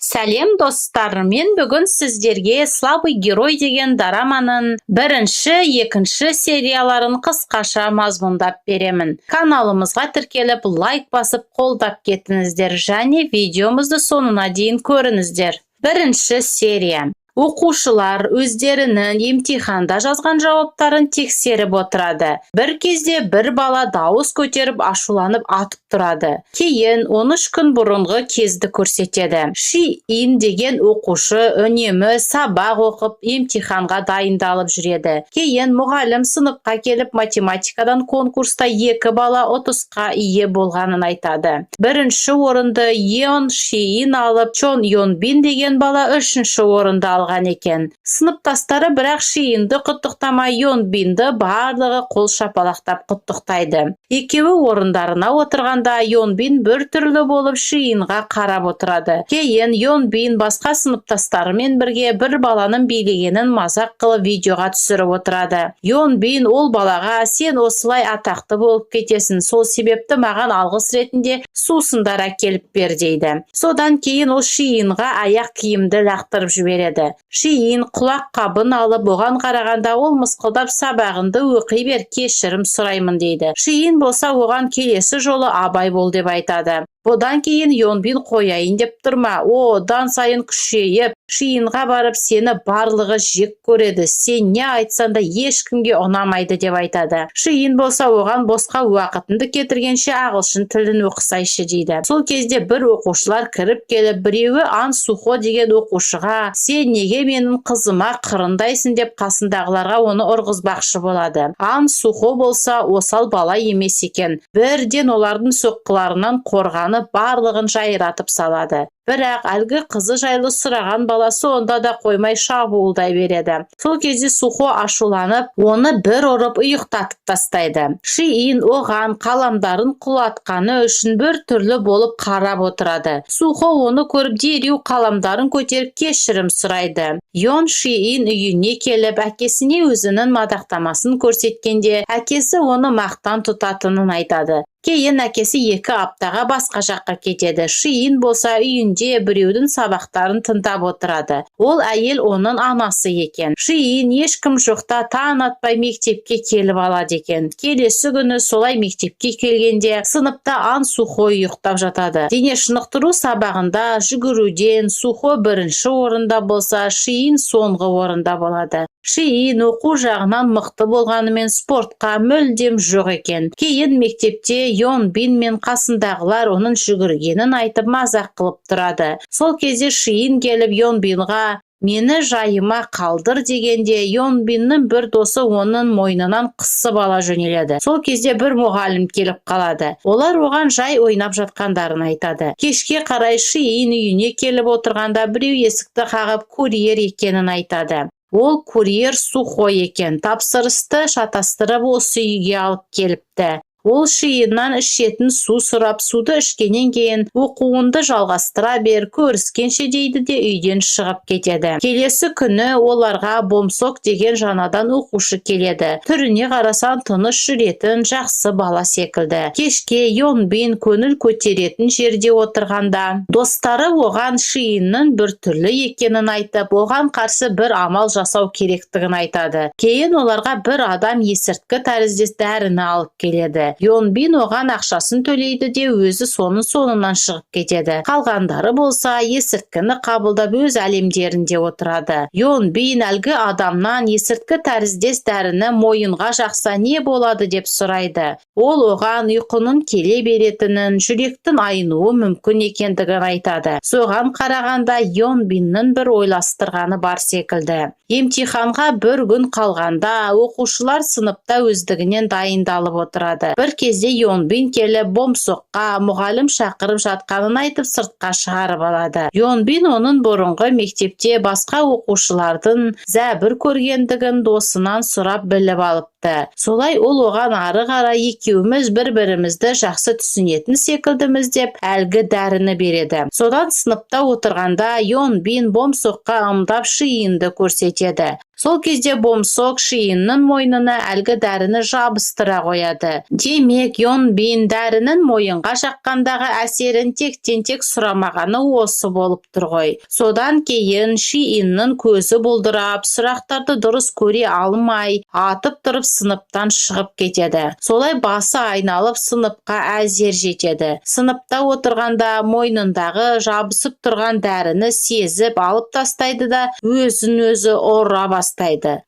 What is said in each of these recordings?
Сәлем достар, мен бүгін сіздерге «Слабый герой» деген дораманың бірінші, екінші серияларын қысқаша мазмұндап беремін. Каналымызға тіркеліп, лайк басып, қолдап кетіңіздер және видеомызды соңына дейін көріңіздер. Бірінші серия. Оқушылар өздерінің емтиханда жазған жауаптарын тексеріп отырады. Бір кезде бір бала дауыс көтеріп ашуланып атып тұрады. Кейін 13 күн бұрынғы кезді көрсетеді. Ши-ин деген оқушы үнемі сабақ оқып емтиханға дайындалып жүреді. Кейін мұғалім сыныпқа келіп математикадан конкурста 2 бала ұтысқа ие болғанын айтады. Бірінші орынды Йон Ши-ин алып, Чон Йон Бин деген бала 3-ші орынды алған екен. Сыныптастары бірақ Ши-инді құттықтамай Йон Бинді барлығы қол шапалақтап құттықтайды. Екеуі орындарына отырғанда Йон Бин бір түрлі болып Ши-инға қарап отырады. Кейін Йон Бин басқа сыныптастарымен бірге бір баланың билегенін мазақ қылып видеоға түсіріп отырады. Йон Бин ол балаға «Сен осылай атақты болып кетесің, сол себепті маған алғыс ретінде сусындар әкеліп бер» дейді. Содан кейін ол Ши-инға аяқ киімді лақтырып жібереді. Ши-ин құлақ қабын алып, оған қарағанда ол мысқылдап «Сабағыңды оқи бер, кешірім сұраймын» дейді. Ши-ин болса оған келесі жолы абай бол деп айтады. Бұдан кейін Йон Бин қояйын деп тұрма, одан сайын күшейіп, Ши-инға барып сені барлығы жек көреді, сен не айтсан да ешкімге ұнамайды деп айтады. Ши-ин болса оған босқа уақытынды кетіргенше ағылшын тілін оқысайшы дейді. Сол кезде бір оқушылар кіріп келіп, біреуі Ан Сухо деген оқушыға «Сен неге менің қызыма қырындайсың» деп қасындағыларға оны ұрғызбақшы болады. Ан Сухо болса осал бала емес екен. Бірден олардың соққыларынан қорғанып барлығын жайратып салады. Бірақ әлгі қызы жайлы сұраған баласы онда да қоймай шабуылдай береді. Сол кезде Сухо ашуланып, оны бір ұрып ұйықтатып тастайды. Ши-ин оған қаламдарын құлатқаны үшін бір түрлі болып қарап отырады. Сухо оны көріп дереу қаламдарын көтеріп кешірім сұрайды. Йон Ши-ин үйіне келіп, әкесіне өзінің мадақтамасын көрсеткенде, әкесі оны мақтан тұтатынын айтады. Кейін әкесі 2 аптаға басқа жаққа кетеді. Ши-ин болса үйінде біреудің сабақтарын тыңдап отырады. Ол әйел оның анасы екен. Ши-ин ешкім жоқта таң атпай мектепке келіп алады екен. Келесі күні солай мектепке келгенде сыныпта Ан Сухо ұйықтап жатады. Дене шынықтыру сабағында жүгіруден Сухо бірінші орында болса, Ши-ин соңғы орында болады. Ши-ин оқу жағынан мықты болғанымен спортқа мүлдем жоқ екен. Кейін мектепте Йон Бин мен қасындағылар оның жүгіргенін айтып мазақ қылып тұрады. Сол кезде Ши-ин келіп Йон Бинға «Мені жайыма қалдыр» дегенде, Йон Биннің бір досы оның мойнынан қысып ала жөнеледі. Сол кезде бір мұғалім келіп қалады. Олар оған жай ойнап жатқандарын айтады. Кешке қарай Ши-ин үйіне келіп отырғанда біреу есікті қағып курьер екенін айтады. Ол курьер Сухо екен. Тапсырысты шатастырып осы үйге алып келіпті. Ол Ши-иннан ішетін су сұрап, суды ішкенен кейін оқуыңды жалғастыра бер, көріскенше дейді де үйден шығып кетеді. Келесі күні оларға Бомсок деген жаңадан оқушы келеді. Түріне қарасан тыныш жүретін жақсы бала секілді. Кешке Йон Бин көңіл көтеретін жерде отырғанда, достары оған Ши-иннің бір түрлі екенін айтып, оған қарсы бір амал жасау керектігін айтады. Кейін оларға бір адам есірткі тәріздес дәріні алып келеді. Йон Бин оған ақшасын төлейді де өзі соның соңынан шығып кетеді. Қалғандары болса есірткіні қабылдап өз әлемдерінде отырады. Йон Бин әлгі адамнан есірткі тәріздес дәріні мойынға жақса не болады деп сұрайды. Ол оған ұйқының келе беретінін, жүректің айнуы мүмкін екендігін айтады. Соған қарағанда Йон Биннің бір ойластырғаны бар секілді. Емтиханға бір күн қалғанда оқушылар сыныпта өздігінен дайындалып отырады. Бір кезде Йон Бин келіп Бомсокқа мұғалім шақырып жатқанын айтып сыртқа шығарып алады. Йон Бин оның бұрынғы мектепте басқа оқушылардың зәбір көргендігін досынан сұрап біліп алыпты. Солай ол оған ары қарай екеуміз бір-бірімізді жақсы түсінетін секілдіміз деп әлгі дәріні береді. Содан сыныпта отырғанда Йон Бин Бомсокқа ымдап Ши-инді көрсетеді. Сол кезде Бомсок Шииннің мойнына әлгі дәріні жабыстыра қояды. Демек, Йонбин дәрінің мойынға жаққандағы әсерін тек сұрамағаны осы болып тұр ғой. Содан кейін Шииннің көзі бұлдырап, сұрақтарды дұрыс көре алмай, атып тұрып сыныптан шығып кетеді. Солай басы айналып сыныпқа әзер жетеді. Сыныпта отырғанда мойнындағы жабысып тұрған дәріні сезіп алып тастайды да өзін-өзі ұра бастайды.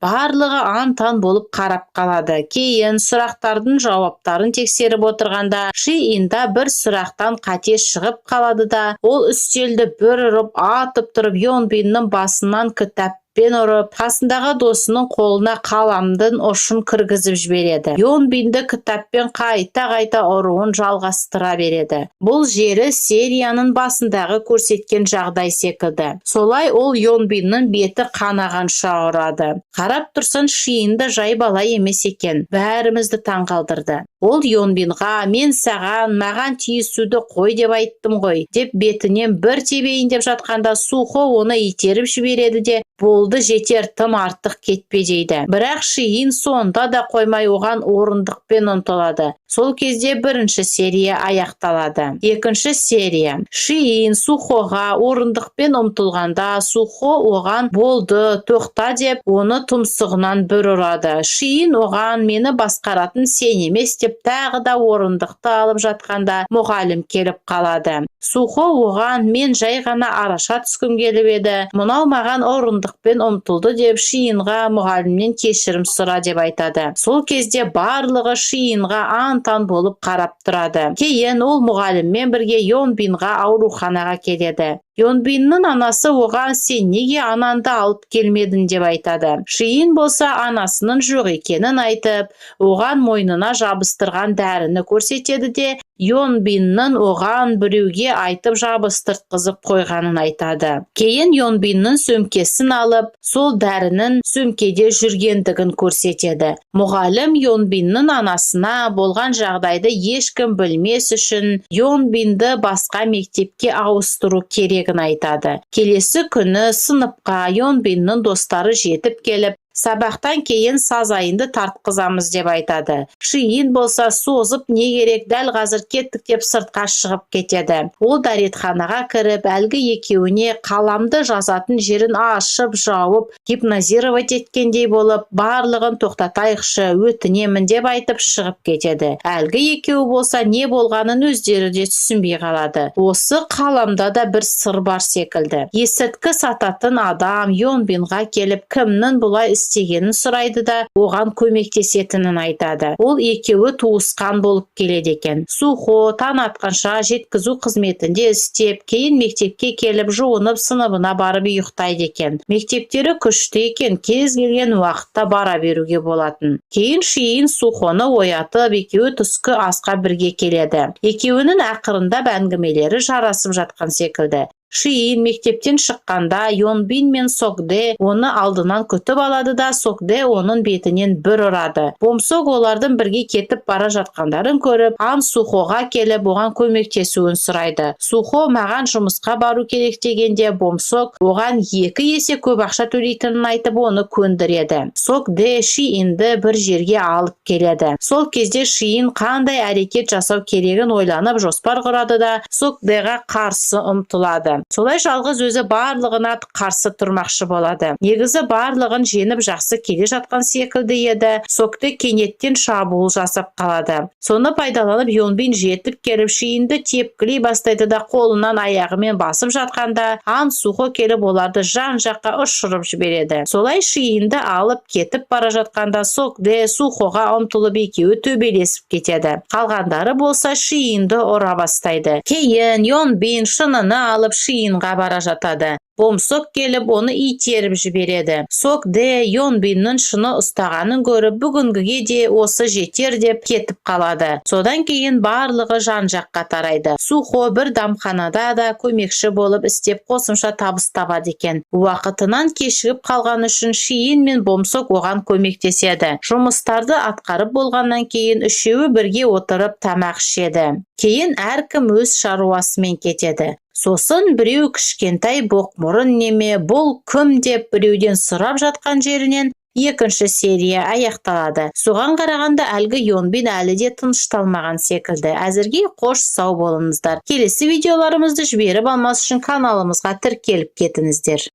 Барлығы ан-тан болып қарап қалады. Кейін сұрақтардың жауаптарын тексеріп отырғанда Шиинда бір сұрақтан қате шығып қалады да ол үстелді бір ұрып атып тұрып Йонбиннің басынан кітаппен ұрып, қасындағы досының қолына қаламдың ұшын кіргізіп жібереді. Йонбинді кітаппен қайта ұруын жалғастыра береді. Бұл жері серияның басындағы көрсеткен жағдай секілді. Солай ол Йонбиннің беті қанағанша ұрады. Қарап тұрсын Шиинді жай бала емес екен. Бәрімізді таңғалдырды. Ол Йонбинға мен саған маған тиісуді қой деп айттым ғой деп бетінен бір тебейін деп жатқанда Сухо оны итеріп жібереді де болды жетер тым артық кетпе дейді. Бірақ Шиин сонда да қоймай оған орындықпен ұмтылады. Сол кезде бірінші серия аяқталады. Екінші серия. Шиин Сухоға орындықпен ұмтылғанда Сухо оған болды тоқта деп оны тұмсығынан бір ұрады. Шиин оған мені басқаратын сен емес деп тағы да орындықты алып жатқанда мұғалім келіп қалады. Сухо оған мен жай ғана араша түскім келіп еді, мынау маған орындықпен ұмтылды деп Шиинға мұғалімнен кешірім сұра деп айтады. Сол кезде барлығы Шиинға ан-тан болып қарап тұрады. Кейін ол мұғаліммен бірге Йонбинға ауруханаға келеді. Йонбиннің анасы оған сен неге ананды алып келмедің деп айтады. Шиин болса анасының жоқ екенін айтып, оған мойнына жабыстырған дәріні көрсетеді де Йонбиннің оған біреуге айтып жабыстыртқызып қойғанын айтады. Кейін Йонбиннің сөмкесін алып, сол дәрінің сөмкеде жүргендігін көрсетеді. Мұғалім Йонбиннің анасына болған жағдайды ешкім білмес үшін Йонбинді басқа мектепке ауыстыру керегін айтады. Келесі күні сыныпқа Йонбиннің достары жетіп келіп, сабақтан кейін сазайынды тартқызамыз деп айтады. Шиин болса созып не керек дәл қазір кеттік деп сыртқа шығып кетеді. Ол дәретханаға кіріп, әлгі екеуіне қаламды жазатын жерін ашып, жауып, гипнозировать еткендей болып, барлығын тоқтатайықшы, өтінемін деп айтып шығып кетеді. Әлгі екеуі болса не болғанын өздері де түсінбей қалады. Осы қаламда да бір сыр бар секілді. Есірткі сататын адам Йонбинға келіп, кімнің бұлай істегенін сұрайды да оған көмектесетінін айтады. Ол екеуі туысқан болып келеді екен. Сухо таң атқанша жеткізу қызметінде істеп, кейін мектепке келіп жуынып сыныбына барып ұйықтайды екен. Мектептері күшті екен, кез келген уақытта бара беруге болатын. Кейін Шиин Сухоны оятып, екеуі түскі асқа бірге келеді. Екеуінің ақырындап әңгімелері жарасып жатқан секілді. Шиин мектептен шыққанда Йонбин мен Сокде оны алдынан күтіп алады да Сокде оның бетінен бір ұрады. Бомсок олардың бірге кетіп бара жатқандарын көріп, Ан Сухоға келіп оған көмектесуін сұрайды. Сухо маған жұмысқа бару керек дегенде Бомсок оған 2 есе көп ақша төлейтінін айтып оны көндіреді. Сокде Шиинді бір жерге алып келеді. Сол кезде Шиин қандай әрекет жасау керегін ойланып жоспар құрады да Сокдеға қарсы ұмтылады. Солай жалғыз өзі барлығына қарсы тұрмақшы болады. Негізі барлығын жеңіп жақсы келе жатқан секілді еді. Сокде кенеттен шабуыл жасап қалады. Соны пайдаланып Йонбин жетіп келіп Шиинді тепкілей бастайды да қолынан аяғымен басып жатқанда Ан Сухо келіп оларды жан-жаққа ұшырып жібереді. Солай Шиинді алып кетіп бара жатқанда Сокде Сухоға ұмтылып екеуі төбелесіп кетеді. Қалғандары болса Шиинді ұра бастайды. Кейін Йонбин шыныны алып Шиинға бара жатады. Бомсок келіп оны итеріп жібереді. Сокде Йонбиннің шыны ұстағанын көріп, бүгінгіге де осы жетер деп кетіп қалады. Содан кейін барлығы жан-жаққа тарайды. Сухо бір дамханада да көмекші болып істеп қосымша табыс табады екен. Уақытынан кешігіп қалған үшін Шиин мен Бомсок оған көмектеседі. Жұмыстарды атқарып болғаннан кейін үшеуі бірге отырып тамақ ішеді. Кейін әркім өз шаруасымен кетеді. Сосын біреу кішкентай боқмұрын неме, бұл кім деп біреуден сұрап жатқан жерінен екінші серия аяқталады. Соған қарағанда әлгі Йонбин әлі де тынышталмаған секілді. Әзірге қош сау болыңыздар. Келесі видеоларымызды жіберіп алмас үшін каналымызға тіркеліп кетіңіздер.